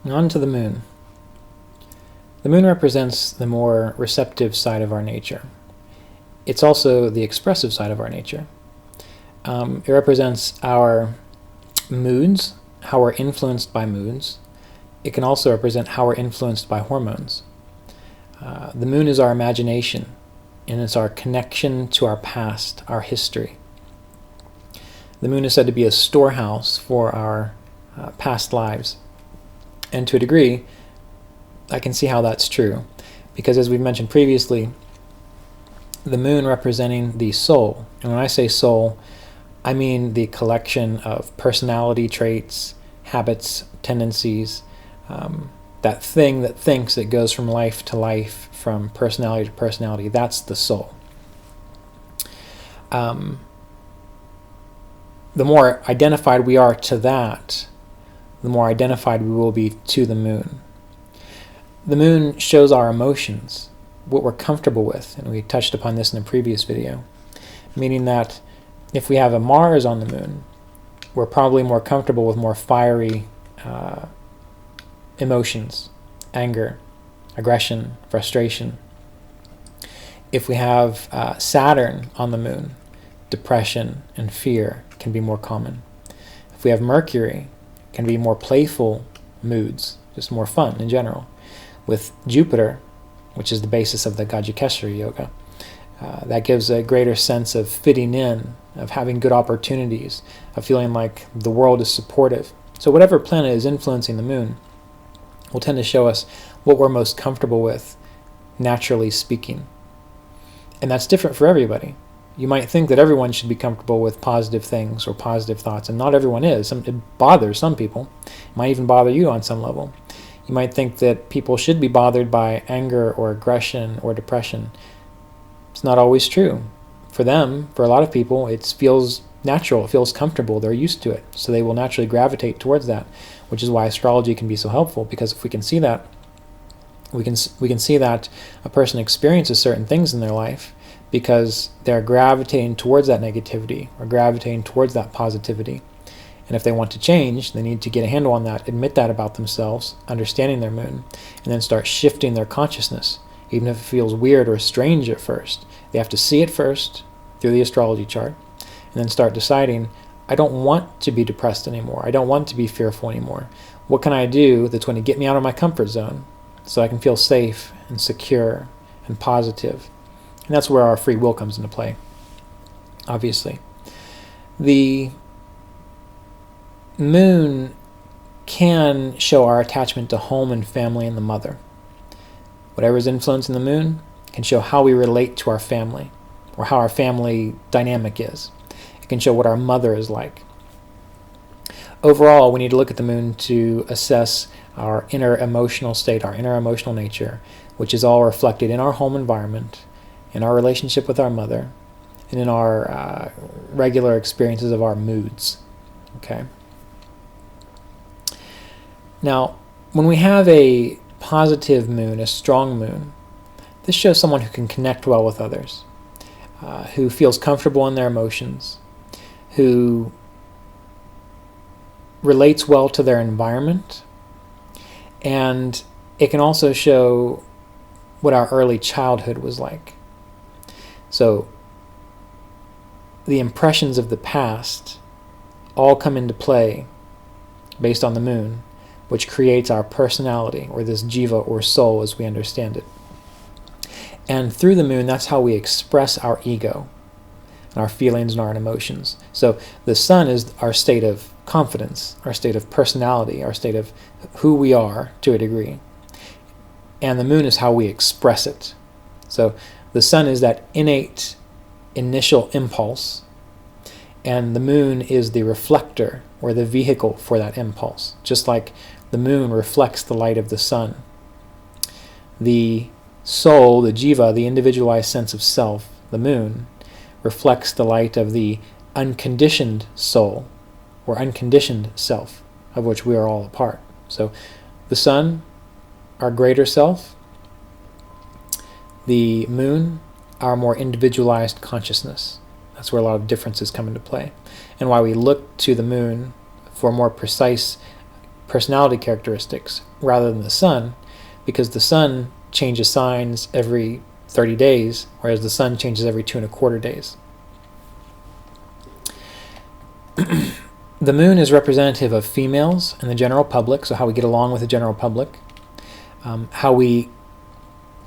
On to the moon. The moon represents the more receptive side of our nature. It's also the expressive side of our nature. It represents our moods, how we're influenced by moods. It can also represent how we're influenced by hormones. The moon is our imagination, and it's our connection to our past, our history. The moon is said to be a storehouse for our past lives. And to a degree, I can see how that's true. Because as we've mentioned previously, the moon representing the soul. And when I say soul, I mean the collection of personality traits, habits, tendencies, that thing that thinks, that goes from life to life, from personality to personality. That's the soul. The more identified we are to that, the more identified we will be to the moon. The moon shows our emotions, what we're comfortable with, and we touched upon this in a previous video, meaning that if we have a Mars on the moon, we're probably more comfortable with more fiery emotions, anger, aggression, frustration. If we have Saturn on the moon, depression and fear can be more common. If we have Mercury, it can be more playful moods, just more fun in general. With Jupiter, which is the basis of the Gajikeshara yoga, that gives a greater sense of fitting in, of having good opportunities, of feeling like the world is supportive. So whatever planet is influencing the moon will tend to show us what we're most comfortable with, naturally speaking. And that's different for everybody. You might think that everyone should be comfortable with positive things or positive thoughts, and not everyone is. It bothers some people. It might even bother you on some level. You might think that people should be bothered by anger or aggression or depression. It's not always true. For them, for a lot of people, it feels natural, it feels comfortable, they're used to it, so they will naturally gravitate towards that, which is why astrology can be so helpful, because if we can see that, we can see that a person experiences certain things in their life because they're gravitating towards that negativity or gravitating towards that positivity. And if they want to change, they need to get a handle on that, admit that about themselves, understanding their moon, and then start shifting their consciousness, even if it feels weird or strange at first. They have to see it first through the astrology chart, and then start deciding, I don't want to be depressed anymore. I don't want to be fearful anymore. What can I do that's going to get me out of my comfort zone so I can feel safe and secure and positive? And that's where our free will comes into play, obviously. The moon can show our attachment to home and family and the mother. Whatever is influencing the moon can show how we relate to our family or how our family dynamic is. It can show what our mother is like. Overall, we need to look at the moon to assess our inner emotional state, our inner emotional nature, which is all reflected in our home environment, in our relationship with our mother, and in our regular experiences of our moods. Okay. Now, when we have a positive moon, a strong moon, this shows someone who can connect well with others, who feels comfortable in their emotions, who relates well to their environment, and it can also show what our early childhood was like. So the impressions of the past all come into play based on the moon, which creates our personality, or this jiva, or soul as we understand it. And through the moon, that's how we express our ego, and our feelings and our emotions. So the sun is our state of confidence, our state of personality, our state of who we are to a degree. And the moon is how we express it. So the sun is that innate initial impulse, and the moon is the reflector or the vehicle for that impulse, just like the moon reflects the light of the sun. The soul, the jiva, the individualized sense of self, the moon, reflects the light of the unconditioned soul, or unconditioned self, of which we are all a part. So the sun, our greater self, the moon, our more individualized consciousness. That's where a lot of differences come into play, and why we look to the moon for more precise personality characteristics rather than the sun, because the sun changes signs every 30 days, whereas the sun changes every 2.25 days. The moon is representative of females and the general public, so how we get along with the general public, how we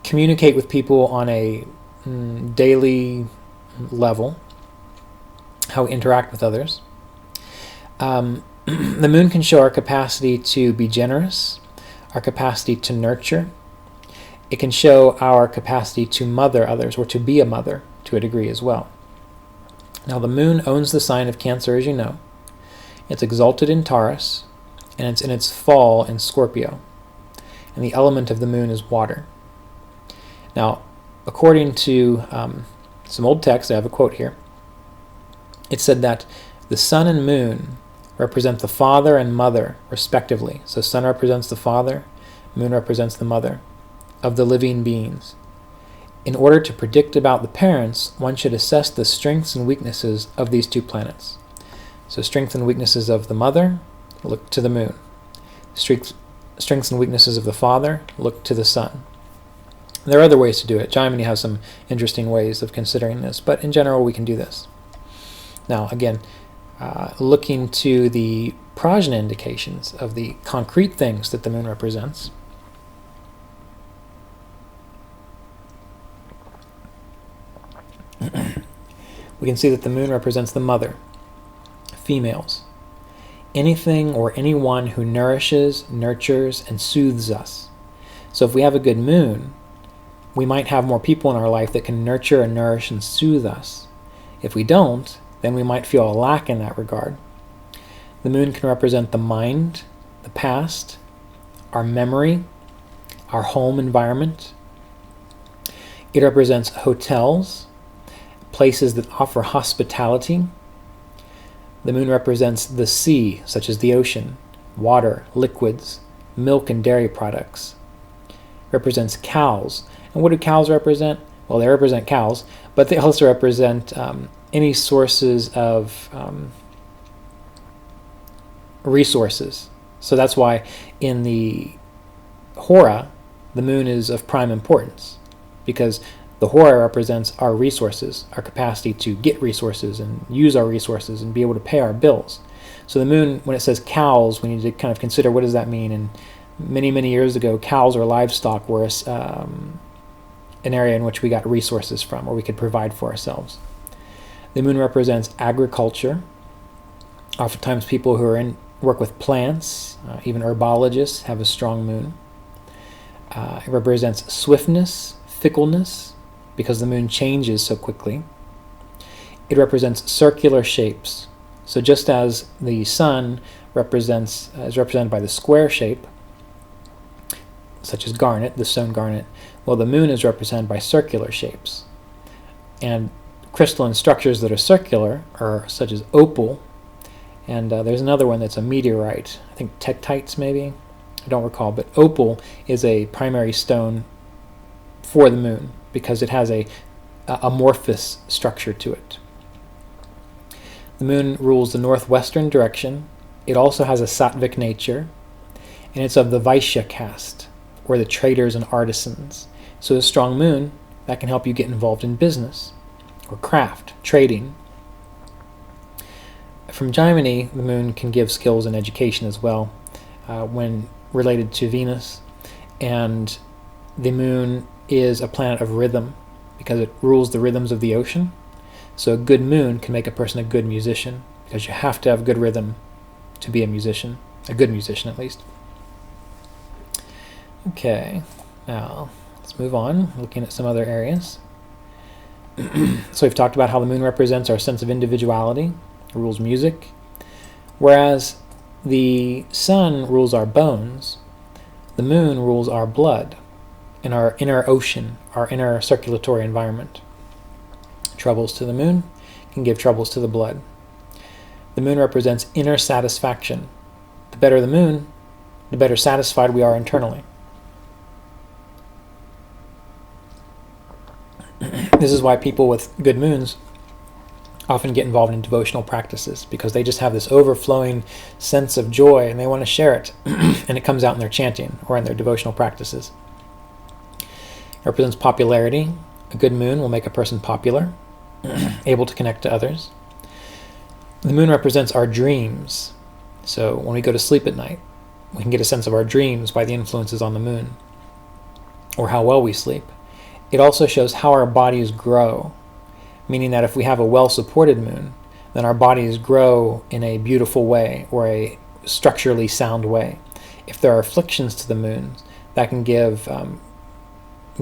communicate with people on a daily level, how we interact with others. The moon can show our capacity to be generous, our capacity to nurture. It can show our capacity to mother others, or to be a mother to a degree as well. Now, the moon owns the sign of Cancer, as you know. It's exalted in Taurus, and it's in its fall in Scorpio. And the element of the moon is water. Now, according to some old text, I have a quote here. It said that the sun and moon represent the father and mother, respectively. So sun represents the father, moon represents the mother of the living beings. In order to predict about the parents, one should assess the strengths and weaknesses of these two planets. So strengths and weaknesses of the mother, look to the moon. Strengths and weaknesses of the father, look to the sun. There are other ways to do it. Jiminy has some interesting ways of considering this, but in general we can do this. Now again, looking to the prajna indications of the concrete things that the moon represents, we can see that the moon represents the mother, females, anything or anyone who nourishes, nurtures, and soothes us. So if we have a good moon, we might have more people in our life that can nurture and nourish and soothe us. If we don't, then we might feel a lack in that regard. The moon can represent the mind, the past, our memory, our home environment. It represents hotels, places that offer hospitality. The moon represents the sea, such as the ocean, water, liquids, milk and dairy products. It represents cows. And what do cows represent? Well, they represent cows, but they also represent any sources of resources. So that's why in the Hora, the moon is of prime importance, because the Hora represents our resources, our capacity to get resources and use our resources and be able to pay our bills. So the moon, when it says cows, we need to kind of consider what does that mean. And many, many years ago, cows or livestock were an area in which we got resources from, or we could provide for ourselves. The moon represents agriculture. Oftentimes people who work with plants, even herbologists, have a strong moon. It represents swiftness, fickleness, because the moon changes so quickly. It represents circular shapes. So just as the sun is represented by the square shape, such as garnet, the stone garnet, well, the moon is represented by circular shapes. And crystalline structures that are circular are such as opal, and there's another one that's a meteorite, I think tektites maybe, I don't recall, but opal is a primary stone for the moon because it has a amorphous structure to it. The moon rules the northwestern direction. It also has a sattvic nature, and it's of the Vaishya caste, or the traders and artisans. So a strong moon, that can help you get involved in business or craft, trading. From Jiminy, the moon can give skills in education as well when related to Venus. And the moon is a planet of rhythm because it rules the rhythms of the ocean. So a good moon can make a person a good musician, because you have to have good rhythm to be a musician, a good musician at least. Okay, now let's move on, looking at some other areas. So we've talked about how the moon represents our sense of individuality, it rules music, whereas the sun rules our bones, the moon rules our blood and our inner ocean, our inner circulatory environment. Troubles to the moon can give troubles to the blood. The moon represents inner satisfaction. The better the moon, the better satisfied we are internally. This is why people with good moons often get involved in devotional practices because they just have this overflowing sense of joy and they want to share it. And it comes out in their chanting or in their devotional practices. It represents popularity. A good moon will make a person popular, able to connect to others. The moon represents our dreams. So when we go to sleep at night, we can get a sense of our dreams by the influences on the moon, or how well we sleep. It also shows how our bodies grow, meaning that if we have a well-supported moon, then our bodies grow in a beautiful way or a structurally sound way. If there are afflictions to the moon, that can give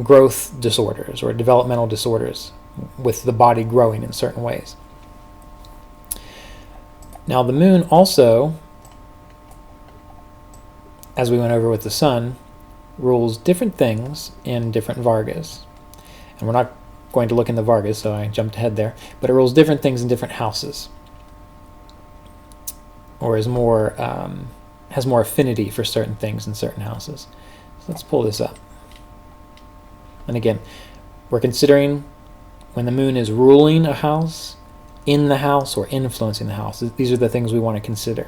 growth disorders or developmental disorders with the body growing in certain ways. Now the moon also, as we went over with the sun, rules different things in different Vargas. And we're not going to look in the Vargas, so I jumped ahead there, but it rules different things in different houses, or has more affinity for certain things in certain houses. So let's pull this up. And again, we're considering when the moon is ruling a house, in the house, or influencing the house. These are the things we want to consider.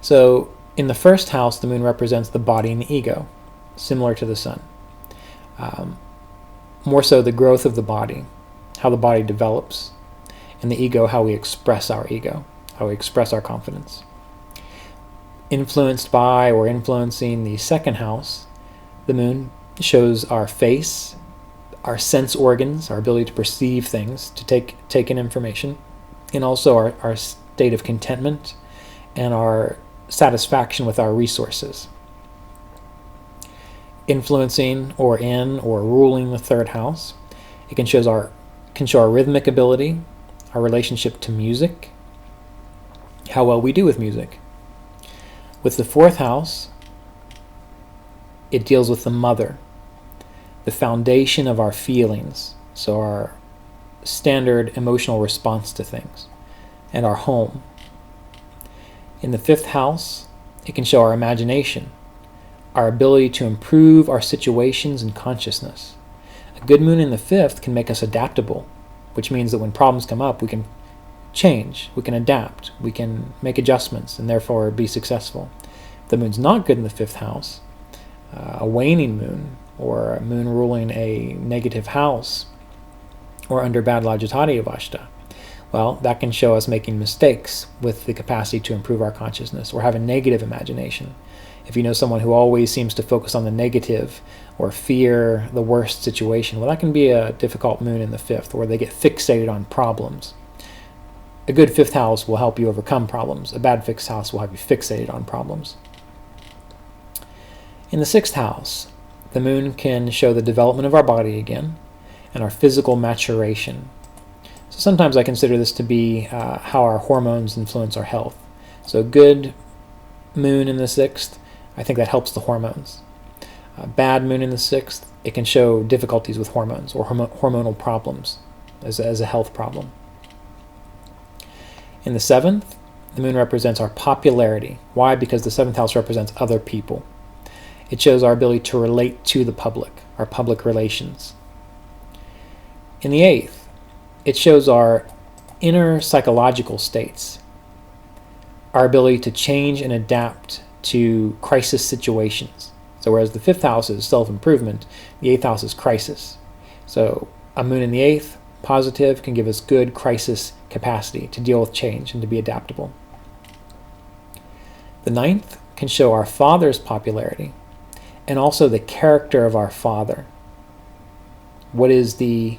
So in the first house, the moon represents the body and the ego, similar to the sun. More so the growth of the body, how the body develops, and the ego, how we express our ego, how we express our confidence. Influenced by or influencing the second house, the moon shows our face, our sense organs, our ability to perceive things, to take in information, and also our state of contentment and our satisfaction with our resources. Influencing or in or ruling the third house, it can show our rhythmic ability, our relationship to music, how well we do with music. With the fourth house, it deals with the mother, the foundation of our feelings, so our standard emotional response to things, and our home. In the fifth house, it can show our imagination, our ability to improve our situations and consciousness. A good moon in the fifth can make us adaptable, which means that when problems come up, we can change, we can adapt, we can make adjustments, and therefore be successful. If the moon's not good in the fifth house, a waning moon, or a moon ruling a negative house, or under bad Lajatati Avashta, well, that can show us making mistakes with the capacity to improve our consciousness, or have a negative imagination. If you know someone who always seems to focus on the negative or fear the worst situation, well, that can be a difficult moon in the fifth, where they get fixated on problems. A good fifth house will help you overcome problems. A bad fifth house will have you fixated on problems. In the sixth house, the moon can show the development of our body again and our physical maturation. So sometimes I consider this to be how our hormones influence our health. So a good moon in the sixth, I think that helps the hormones. A bad moon in the sixth, it can show difficulties with hormones or hormonal problems as a health problem. In the seventh, the moon represents our popularity. Why? Because the seventh house represents other people. It shows our ability to relate to the public, our public relations. In the eighth, it shows our inner psychological states, our ability to change and adapt to crisis situations. So whereas the fifth house is self-improvement, the eighth house is crisis. So a moon in the eighth, positive, can give us good crisis capacity to deal with change and to be adaptable. The ninth can show our father's popularity and also the character of our father. What is the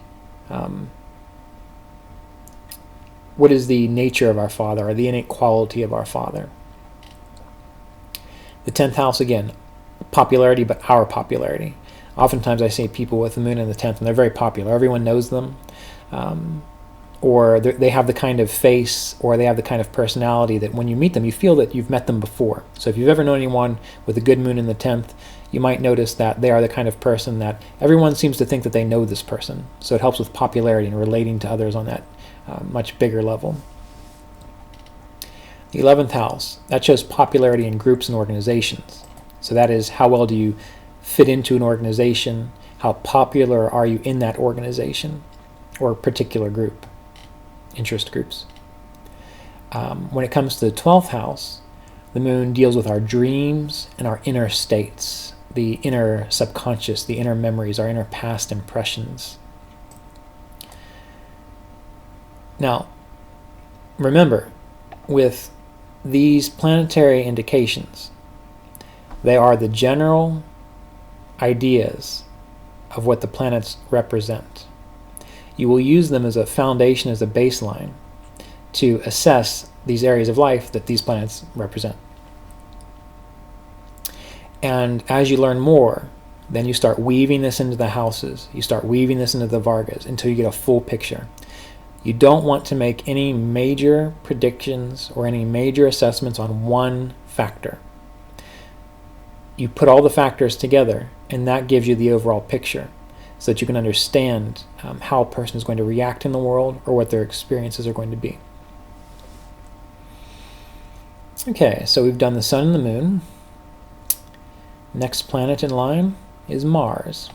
nature of our father, or the innate quality of our father? The 10th house, again, popularity, but our popularity. Oftentimes I see people with the moon in the 10th, and they're very popular. Everyone knows them. Or they have the kind of face, or they have the kind of personality that when you meet them, you feel that you've met them before. So if you've ever known anyone with a good moon in the 10th, you might notice that they are the kind of person that everyone seems to think that they know this person. So it helps with popularity and relating to others on that much bigger level. The 11th house, that shows popularity in groups and organizations. So that is, how well do you fit into an organization? How popular are you in that organization or particular group? interest groups. When it comes to the 12th house, the moon deals with our dreams and our inner states, the inner subconscious, the inner memories, our inner past impressions. Now, remember, with these planetary indications, they are the general ideas of what the planets represent. You will use them as a foundation, as a baseline, to assess these areas of life that these planets represent. And as you learn more, then you start weaving this into the houses, you start weaving this into the Vargas until you get a full picture. You don't want to make any major predictions or any major assessments on one factor. You put all the factors together, and that gives you the overall picture so that you can understand how a person is going to react in the world or what their experiences are going to be. Okay, so we've done the sun and the moon. Next planet in line is Mars.